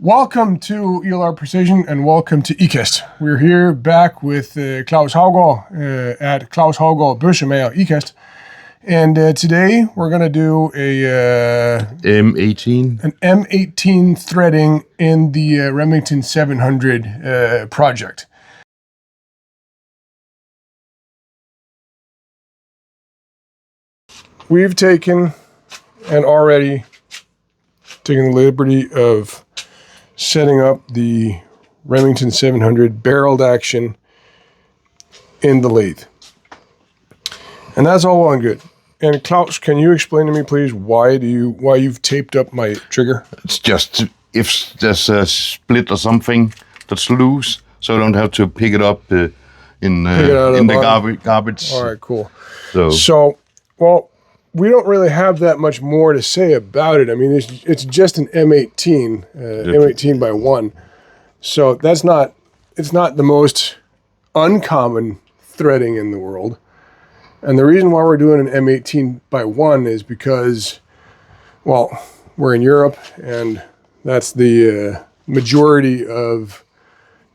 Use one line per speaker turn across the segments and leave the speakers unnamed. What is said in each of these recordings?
Welcome to ELR-Precision and welcome to Ikast. We're here back with Claus Hougaard at Claus Hougaard Bøssemager Ikast. And today we're going to do an M18 threading in the Remington 700 project. We've taken the liberty of setting up the Remington 700 barreled action in the lathe. And that's all well and good. And Claus, can you explain to me, please, why you've taped up my trigger?
It's just if there's a split or something that's loose, so I don't have to pick it up in the garbage.
All right, cool. So, well, we don't really have that much more to say about it. I mean, it's just an M18, M18 by 1. So it's not the most uncommon threading in the world. And the reason why we're doing an M18 by 1 is because, well, we're in Europe, and that's the majority of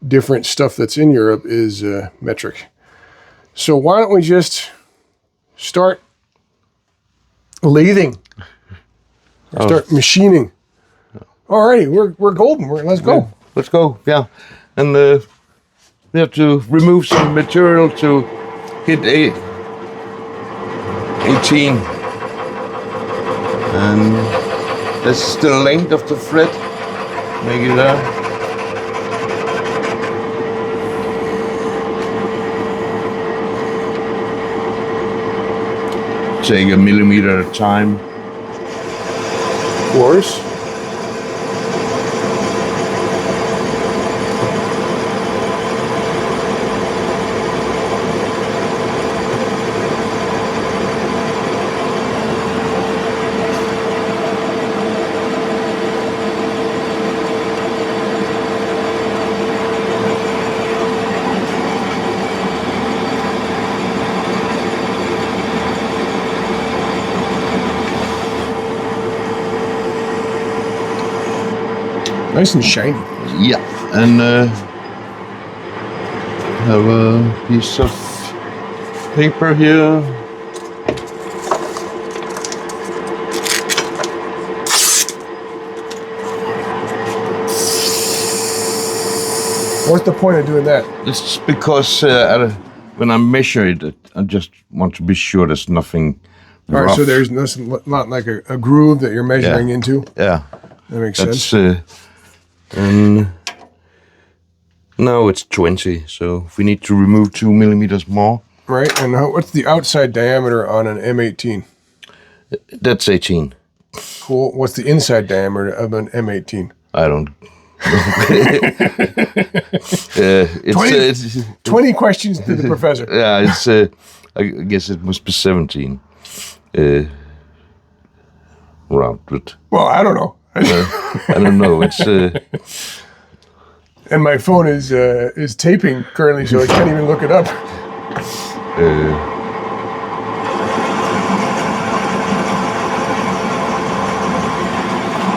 different stuff that's in Europe is metric. So why don't we just start lathing, start machining. Alrighty, we're golden. Let's go.
Yeah, let's go. Yeah, and we have to remove some material to hit 18, and that's the length of the thread. Make it up. Take a millimeter at a time.
Of course. Nice and shiny.
Yeah, and have a piece of paper here.
What's the point of doing that?
It's because when I measure it, I just want to be sure there's nothing
All right,
rough.
so there's not like a groove that you're measuring into?
Yeah.
That makes sense.
And now it's 20, so we need to remove 2 millimeters more.
Right, and what's the outside diameter on an M18?
That's 18.
Cool. What's the inside diameter of an M18?
I don't know.
20 questions to the professor.
Yeah, it's. I guess it must be 17. Rounded.
Well, I don't know.
I don't know. It's.
And my phone is taping currently, so I can't even look it up.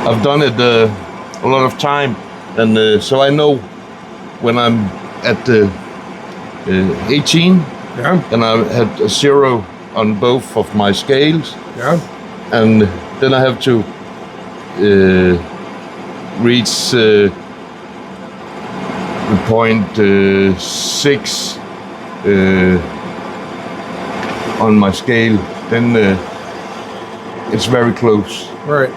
I've done it a lot of time, and so I know when I'm at 18,
Yeah.
and I had a 0 on both of my scales,
Yeah.
and then I have to reach the point 6 on my scale. Then it's very close.
Right.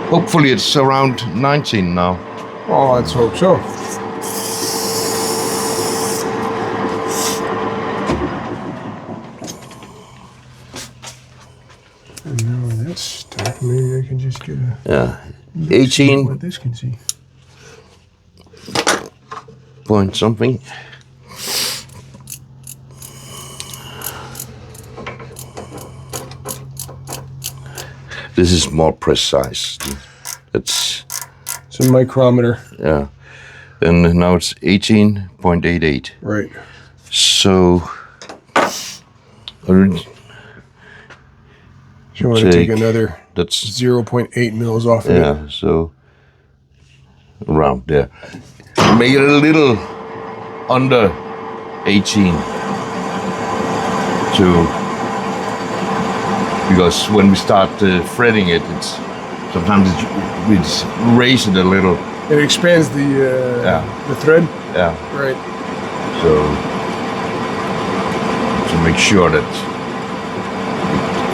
Hopefully it's around 19 now.
Oh, let's hope so. And now that's stuck. Maybe I can just get a
18
what this can see.
point something. This is more precise. It's
a micrometer.
Yeah. And now it's 18.88.
Right.
So
Do you want to take another
that's
0.8 mils off of it.
Yeah, so around there. Make it a little under 18 because when we start threading it, sometimes we raise it a little.
It expands the thread?
Yeah.
Right.
So to make sure that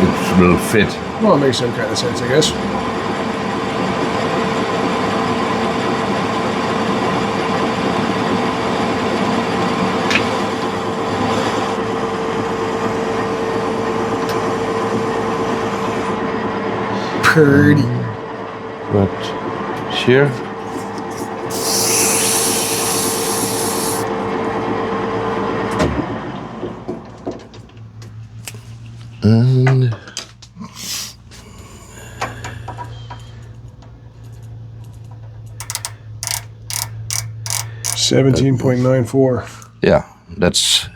it will fit.
Well, it makes some kind of sense, I guess. Pretty.
But here. And
17.94.
Yeah, that's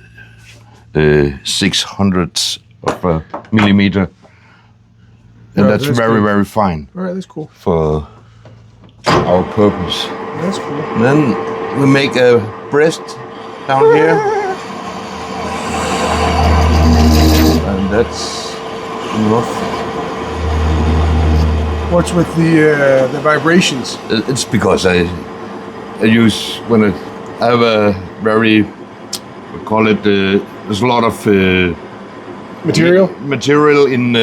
600ths of a millimeter. And that's very,
good.
very fine.
All right, that's cool.
For our purpose.
That's cool.
And then we make a breast down here. And that's enough.
What's with the vibrations?
It's because I use, when I have a very, we call it, there's a lot of
Material
in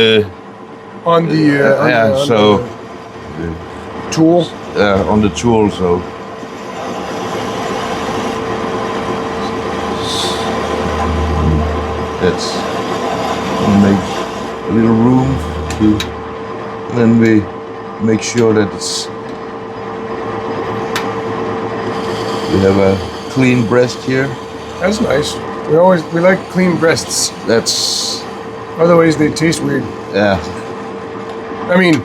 on the tool.
On the tool, so that's make a little room to, and then we make sure that we have a clean breast here.
That's nice. We like clean breasts.
That's
Otherwise they taste weird.
yeah.
I mean,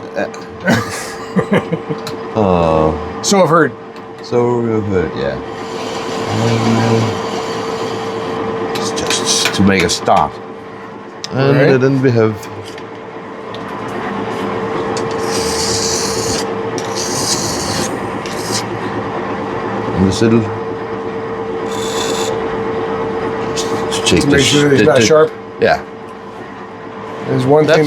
so I've heard.
So we've heard, yeah. It's just to make a start. And
right.
Then we have this little
To make sure it's not sharp.
Yeah.
There's one thing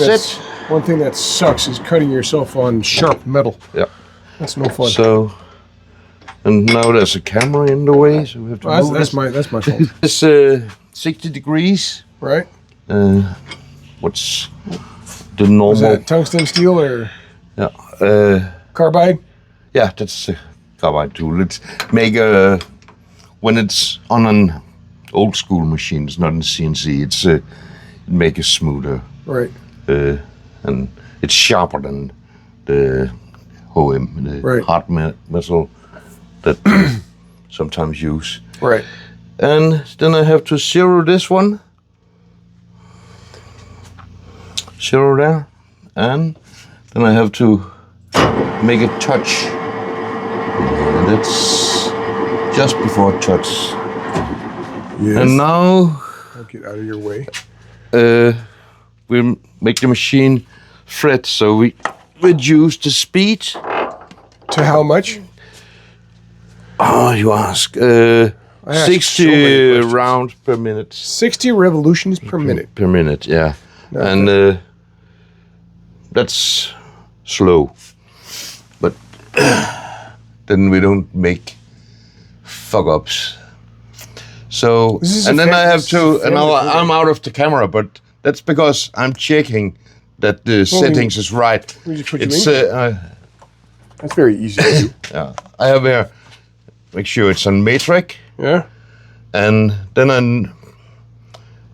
that sucks is cutting yourself on sharp metal.
Yeah.
That's no fun.
So, and now there's a camera in the way, so we have to move
that's my fault.
It's 60 degrees.
Right.
What's the normal?
Is that tungsten steel or
Yeah.
carbide?
Yeah, that's a carbide tool. It's when it's on an old school machine, it's not in CNC. It make it smoother.
Right.
And it's sharper than the OM, the hot metal that we sometimes use.
Right.
And then I have to zero this one. Zero there. And then I have to make it touch. And that's just before touch.
Yes.
And now
I'll get out of your way.
we make the machine fret, so we reduce the speed.
To how much?
Oh, you ask. 60 rounds per minute.
60 revolutions per minute.
Per minute, yeah. And that's slow. But then we don't make fuck-ups. So, and then I have to, and now I'm out of the camera, but that's because I'm checking that the settings is right. It's
that's very easy to do.
Yeah, I have here, make sure it's on matrix.
Yeah.
And then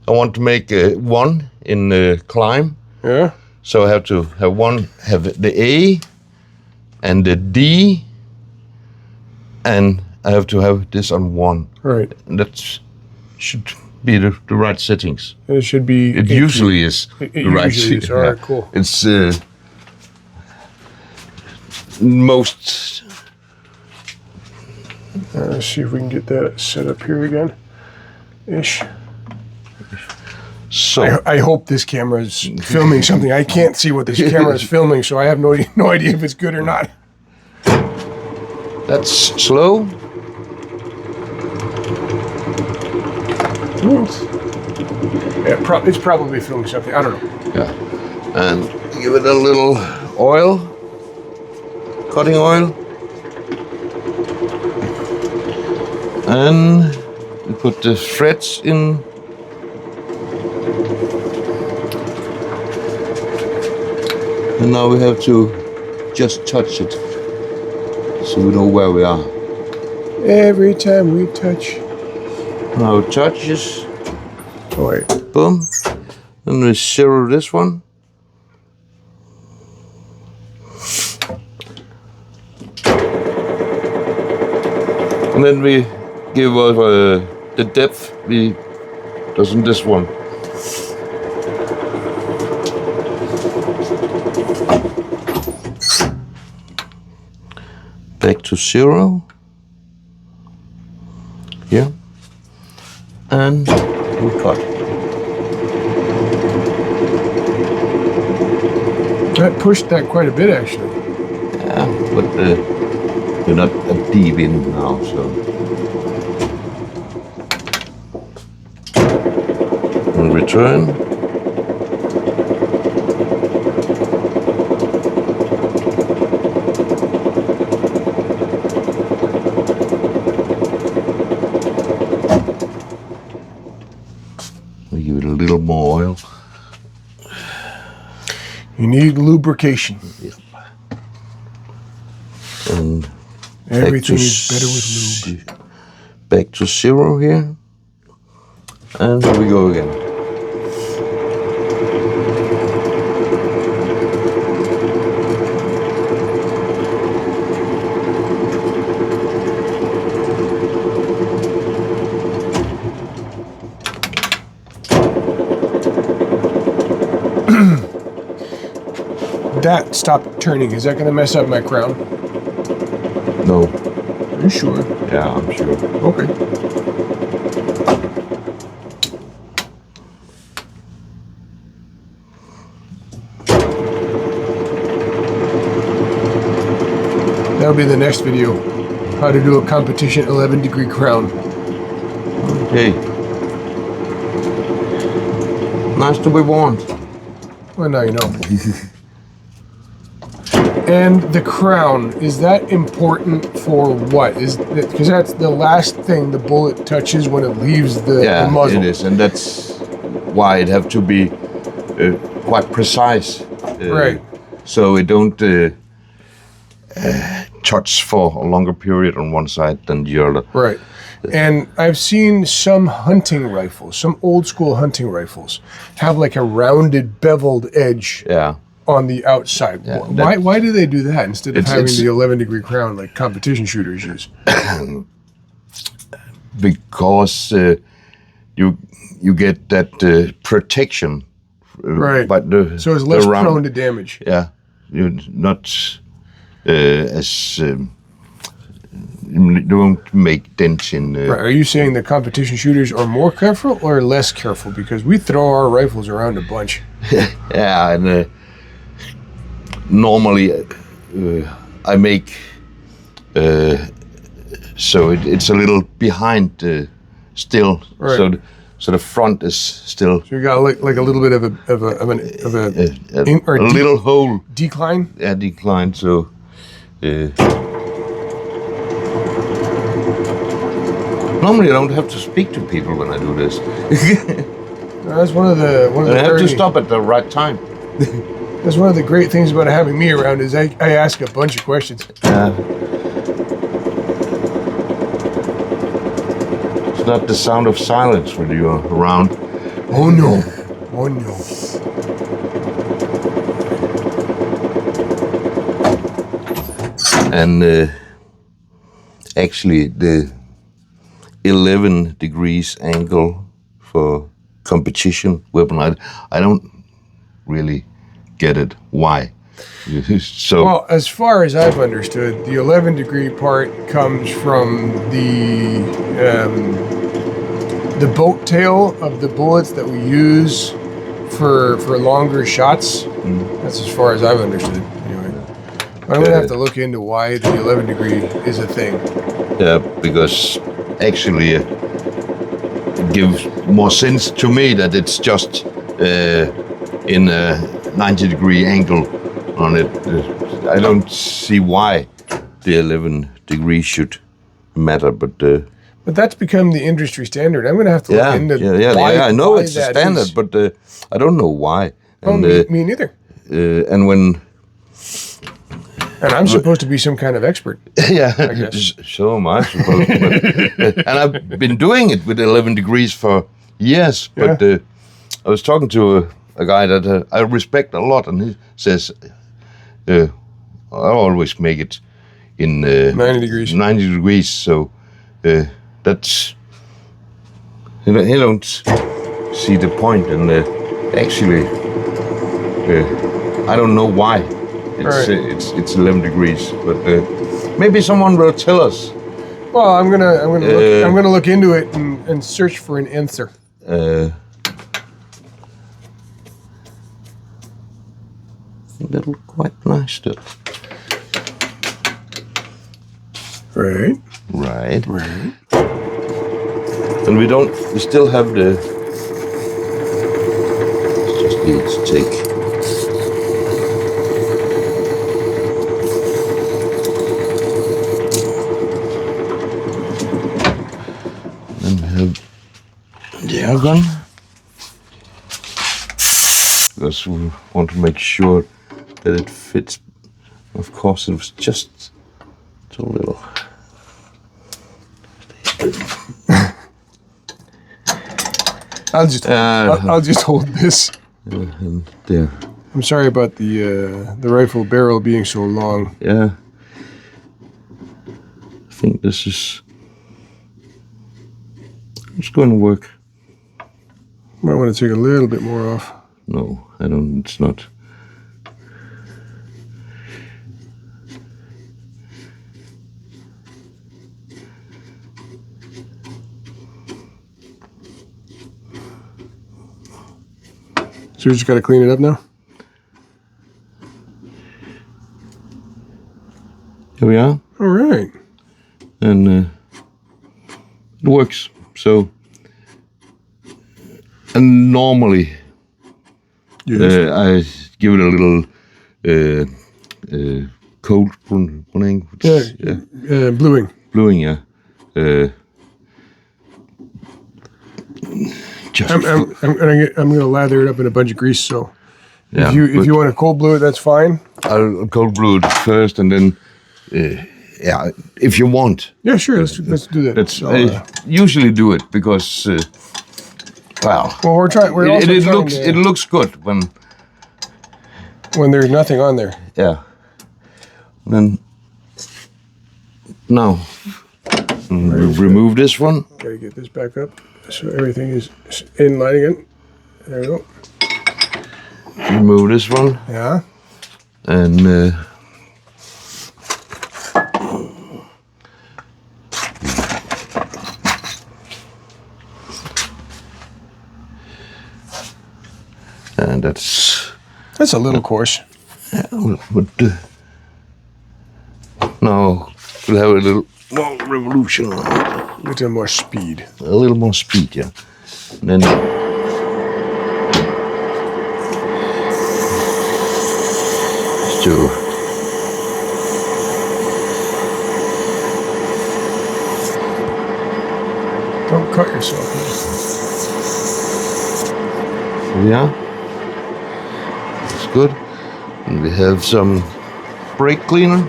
I want to make one in the climb.
Yeah.
So I have to have the A and the D, and I have to have this on one.
Right.
And that should be the right settings.
And it should be.
It usually is
the right settings. All right, cool.
It's most.
Let's see if we can get that set up here again. Ish.
So
I hope this camera is filming something. I can't see what this camera is filming, so I have no idea if it's good or not.
That's slow.
Yeah, it's probably filming something. I don't know.
Yeah. And give it a little oil, cutting oil. And we put the threads in. And now we have to just touch it so we know where we are.
Every time we touch.
Now it touches.
Oh, wait.
Boom. And we zero this one. And then we give the depth we doesn't this one. Back to 0. Here. And we cut.
That pushed that quite a bit, actually.
Yeah, but we're not deep in now, so. And return. We give it a little more oil.
You need lubrication.
Yep. And
everything is better with lube.
Back to 0 here. And here we go again.
That stopped turning. Is that going to mess up my crown?
No.
Are you sure?
Yeah, I'm sure.
Okay. That'll be the next video. How to do a competition 11-degree crown.
Okay. Nice to be warned.
Well, now you know. And the crown, is that important for what? Because that's the last thing the bullet touches when it leaves the muzzle.
Yeah, it is, and that's why it have to be quite precise.
Right.
So it don't touch for a longer period on one side than the other.
Right. And I've seen some hunting rifles, some old school hunting rifles, have like a rounded beveled edge.
Yeah.
On the outside.
Yeah,
why do they do that instead of having the 11-degree crown like competition shooters use?
Because you get that protection.
Right.
But
so it's less prone to damage.
Yeah. You're not as you don't make dents in.
Right. Are you saying the competition shooters are more careful or less careful? Because we throw our rifles around a bunch.
Yeah, and normally I make so it's a little behind still,
right.
So the front is still.
So you got like a little bit of a
little hole
decline.
Yeah, decline. So. Normally I don't have to speak to people when I do this.
No, that's one of the.
I have to stop at the right time.
That's one of the great things about having me around is I ask a bunch of questions.
It's not the sound of silence when you're around.
Oh no. Oh no.
And actually the 11 degrees angle for competition weapon, I don't really get it. Why? So
well, as far as I've understood, the 11-degree part comes from the boat tail of the bullets that we use for longer shots. That's as far as I've understood it, anyway. But I'm gonna have to look into why the 11 degree is a thing.
Yeah, because actually it gives more sense to me that it's just in a 90-degree angle on it. I don't see why the 11 degrees should matter, but
that's become the industry standard. I'm going to have to look into why.
I know
why
it's a
that
standard,
is.
but I don't know why.
And, me neither.
And when
and I'm supposed to be some kind of expert.
Yeah,
I guess.
So am I supposed. And I've been doing it with 11 degrees for years.
Yeah.
But I was talking to a guy that I respect a lot, and he says, I always make it in
90 degrees.
90 degrees, so that's he don't see the point. And actually, I don't know why. It's 11 degrees, but maybe someone will tell us.
Well, I'm gonna look into it and search for an answer.
That look quite nice though.
Right.
And we still have the. Just need to take. Then we have the air gun. Because we want to make sure that it fits. Of course, it was just too little.
I'll just hold this.
There.
I'm sorry about the rifle barrel being so long.
Yeah. I think this is. It's going to work.
Might want to take a little bit more off.
No, I don't. It's not.
So we just got to clean it up now?
Here we are.
All right.
And it works. So, and normally I give it a little cold bluing. Bluing, yeah.
I'm gonna lather it up in a bunch of grease. So,
yeah,
if you want to cold blue it, that's fine.
I'll cold blue it first, and then if you want.
Yeah, sure. Let's do that.
I usually do it because
we're trying.
It looks good when
there's nothing on there.
Yeah. Then now remove this one.
Gotta get this back up so everything is in line again. There we go.
Remove this one.
Yeah.
And
that's a little coarse.
Yeah, but now we'll have a little more revolution.
A little more speed.
A little more speed, yeah. And then let's do.
Don't cut yourself.
Yeah. That's good. And we have some brake cleaner.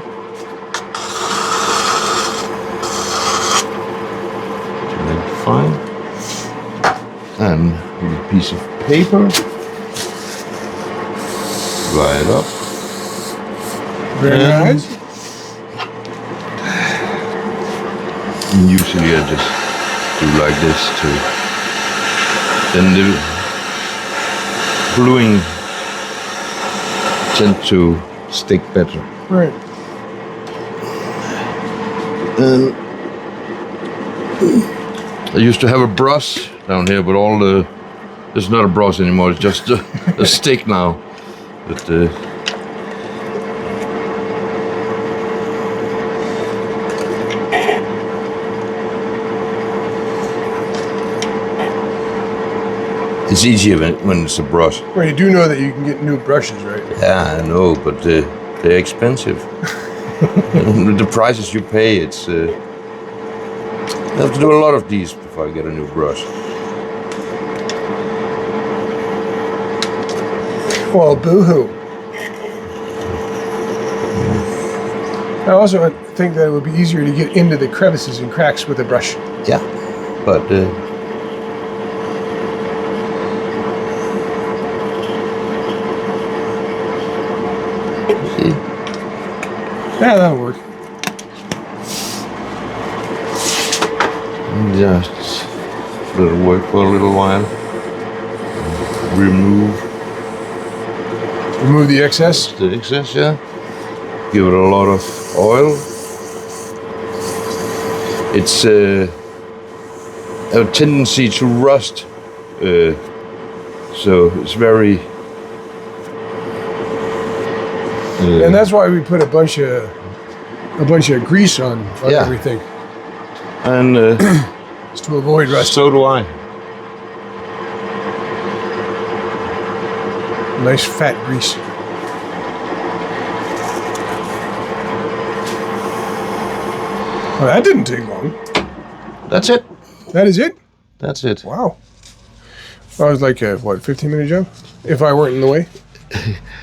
Fine. And with a piece of paper, dry it up.
Very nice.
And usually I just do like this too. Then the bluing tend to stick better.
Right.
And I used to have a brush down here, but all the It's not a brush anymore. It's just a stick now. But it's easier when it's a brush.
Well, you do know that you can get new brushes, right?
Yeah, I know, but they're expensive. The prices you pay, it's. I have to do a lot of these before I get a new brush.
Well, boo-hoo. I also think that it would be easier to get into the crevices and cracks with a brush.
Yeah, but see,
yeah, that'll work.
Just let it work for a little while. Remove
the excess.
the excess, yeah. Give it a lot of oil. It's a tendency to rust, so it's very.
And that's why we put a bunch of grease on
Yeah.
everything.
And
Just to avoid rust.
so do I.
Nice fat grease. Well, that didn't take long.
That's it.
That is it?
That's it.
Wow. That was like a, 15-minute job? If I weren't in the way?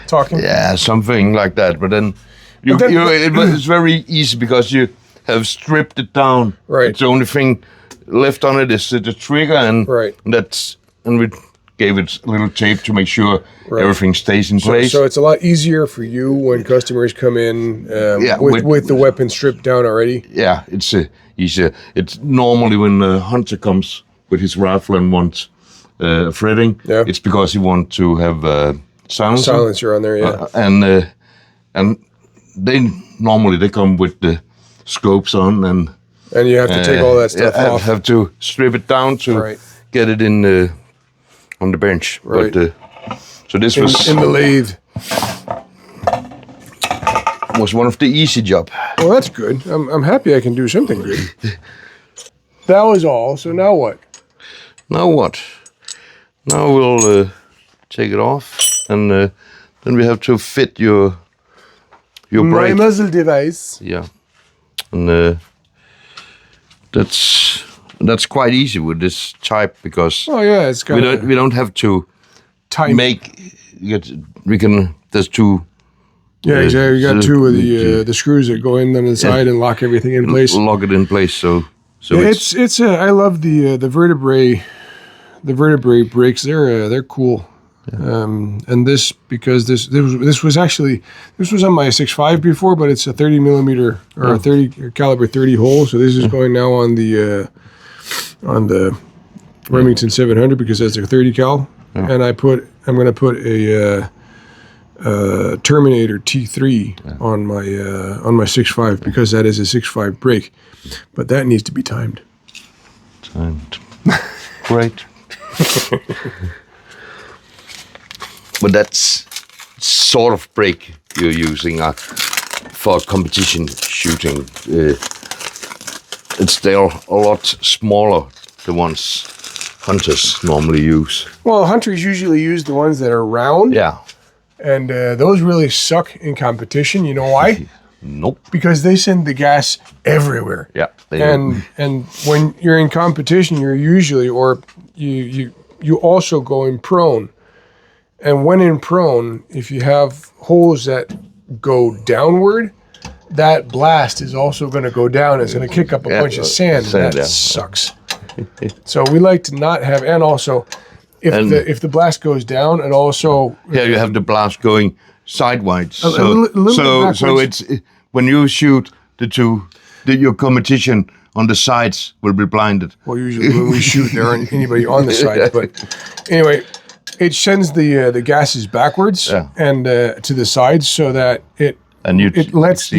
Talking?
Yeah, something like that. But then, it's very easy because you have stripped it down.
Right.
The only thing left on it is the trigger, and
Right.
and we gave it a little tape to make sure
Right.
everything stays in place.
So it's a lot easier for you when customers come in with the weapon stripped down already?
Yeah, it's easier. It's normally when the hunter comes with his rifle and wants threading,
Yeah.
it's because he wants to have silencer.
Silencer on there, yeah.
And they normally come with the scopes on, and
And you have to take all that stuff off.
have to strip it down to
Right.
get it in on the bench.
Right.
But so this was
In the lathe.
was one of the easy job.
Well, that's good. I'm happy I can do something good. That was all. So now what?
Now what? Now we'll take it off, and then we have to fit your
My
brake.
muzzle device.
Yeah, and that's quite easy with this type because
Oh yeah, it's got
we don't have to
time.
we can. There's two.
Yeah, exactly. You got
so
two of the screws that go in on the side and lock everything in place.
Lock it in place. So
Yeah, it's I love the vertebrae brakes. They're cool. And this because this was on my 6.5 before, but it's a 30 millimeter or a 30 caliber 30 hole. So this is going now on the Remington 700 because that's a 30 cal. And I'm going to put a Terminator T3 on my 6.5 because that is a 6.5 brake, but that needs to be timed.
Great. But that's sort of brake you're using for competition shooting. They're a lot smaller, the ones hunters normally use.
Well, hunters usually use the ones that are round.
Yeah.
And those really suck in competition. You know why?
Nope.
Because they send the gas everywhere.
Yeah.
And when you're in competition, you're usually, or you also go in prone. And when in prone, if you have holes that go downward, that blast is also going to go down. It's going to kick up a bunch of sand. That sucks. So we like to not have, and also if the blast goes down, and also
you have the blast going sideways.
So
it's when you shoot your competition on the sides will be blinded.
Well, usually when we shoot, there aren't anybody on the side. But anyway, it sends the gases backwards and to the sides so that it lets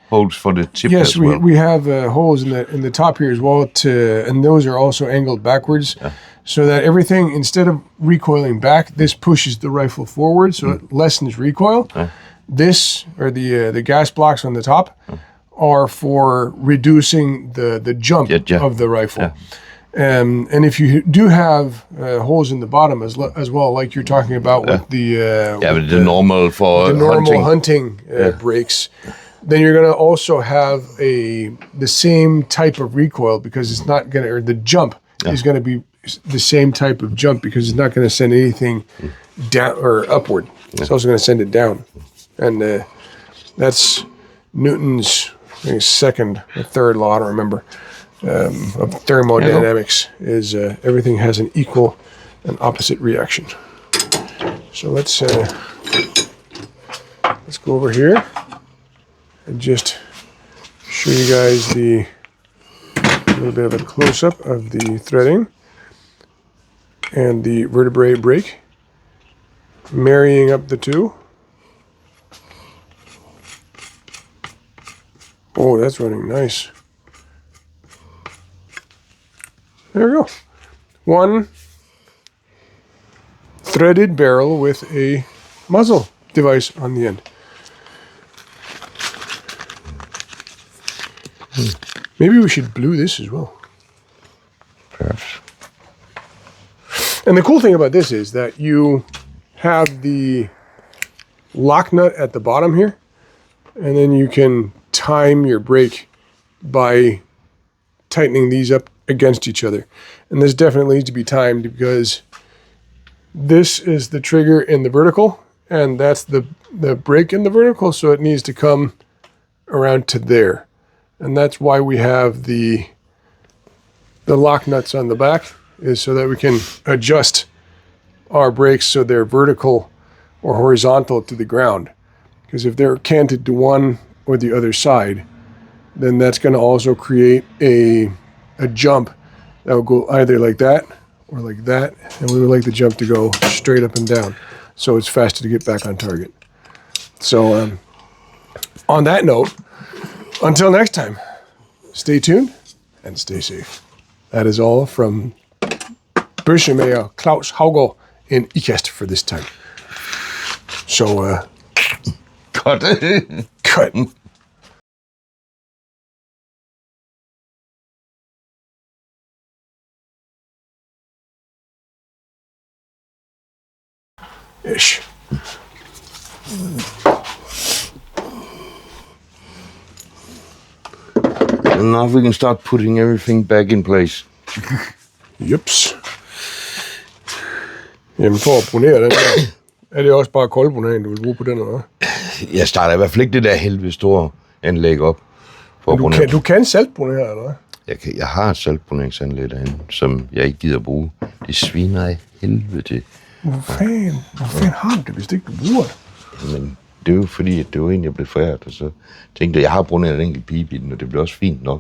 holes for the tip
yes,
as well.
we have holes in the top here as well, and those are also angled backwards, so that everything, instead of recoiling back, this pushes the rifle forward, so it lessens recoil. This, or the gas blocks on the top, are for reducing the jump of the rifle. And if you do have holes in the bottom as well, like you're talking about with the
normal
hunting brakes, then you're going to also have the same type of recoil, because it's not going to, or the jump is going to be the same type of jump, because it's not going to send anything down or upward. It's also going to send it down. And that's Newton's second or third law, I don't remember, of thermodynamics, is everything has an equal and opposite reaction. So let's go over here and just show you guys a little bit of a close-up of the threading and the vertebrae brake, marrying up the two. Oh, that's running nice. There we go. One threaded barrel with a muzzle device on the end. Maybe we should blue this as well.
Perhaps.
And the cool thing about this is that you have the lock nut at the bottom here, and then you can time your brake by tightening these up against each other. And this definitely needs to be timed, because this is the trigger in the vertical, and that's the brake in the vertical, so it needs to come around to there. And that's why we have the lock nuts on the back, is so that we can adjust our brakes so they're vertical or horizontal to the ground. Because if they're canted to one or the other side, then that's going to also create a jump that will go either like that or like that, and we would like the jump to go straight up and down, so it's faster to get back on target. So on that note, until next time, stay tuned and stay safe. That is all from Bøssemager Claus Hougaard in Ikast for this time. So
Cut.
cut. Ish.
And now we can start putting everything back in place.
Jeps. Jamen for at bronere den der, er det også bare koldbronaden, du vil bruge på den, eller hvad?
Jeg starter i hvert fald ikke det der helvede store anlæg op. For
du kan saltbronere, eller hvad?
Jeg har et saltbroneringsanlæg derinde, som jeg ikke gider bruge. Det sviner af helvede til.
Hvor fanden har du det, hvis ikke du bruger det?
Men det er jo fordi, at det var en, jeg blev foræret, og så tænkte jeg har bruneret en enkelt pibe i den, og det blev også fint nok.